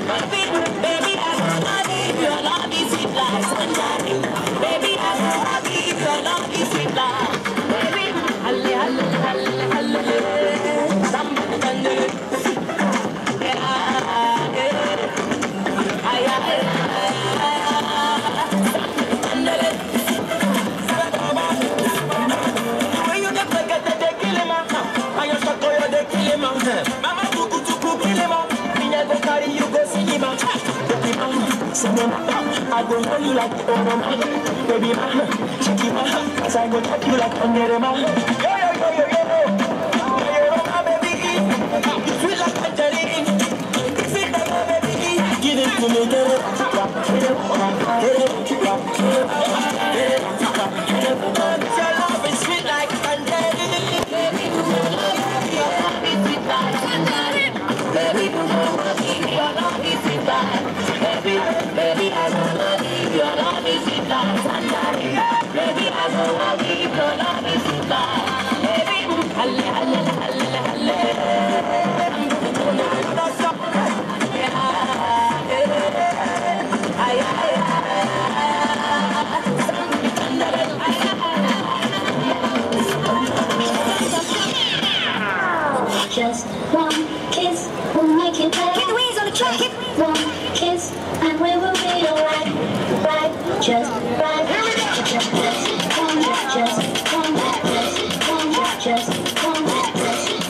baby, I love you. Your love is sweet like sunshine. Baby, I love you. Your love is sweet like. Baby, halle, halle, halle, halle. Somebody done it. Yeah, yeah. Ay, ay, ay, ay. Somebody done it. When you get like that, they kill him out. I just talk to you, they kill him out. Mama, tuku, tuku, kill him out. Me, I go carry you, go see him out. I go hold you like baby man, check him out. As I go touch you like under man. Yo, yo, yo, yo, yo. Yo, my baby, you feel like a jelly. Feel like a baby, give it to me, get it. Your love is sweet like candy. Baby, your love is sweet like candy. Baby, your love is sweet like. Baby, I don't love you. Your love is sweet like candy. Baby, I don't love you. Your love is sweet like. Baby, halle, halle, halle, halle. Just one kiss will make it better. Get the wheels on the track. One kiss and we will be alright. Right, just right. Just one, just one, just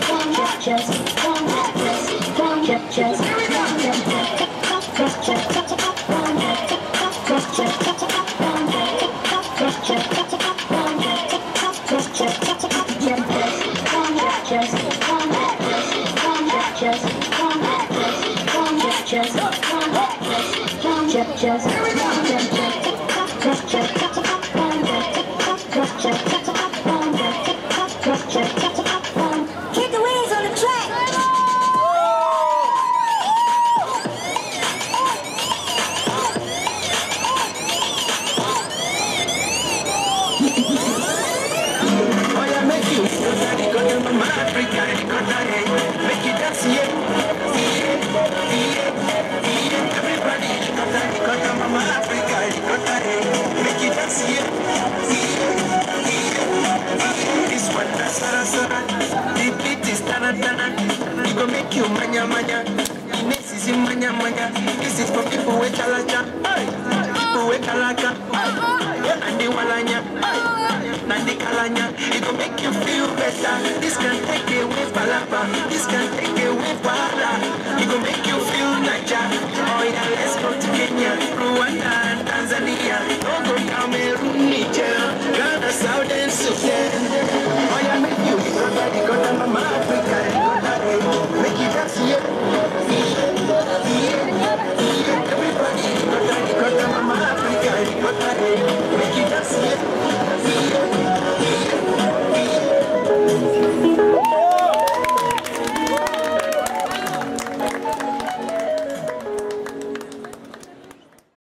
one, just one, Keep the wheels on the track. Make you manya manya. This is manya manya. This is for people with chalacha. People with kalaka. And the walanya. Nandi kalanya. It gon' make you feel better. This can take away palapa. This can take away wala. It gon' make you feel naja. Oh yeah, let's go.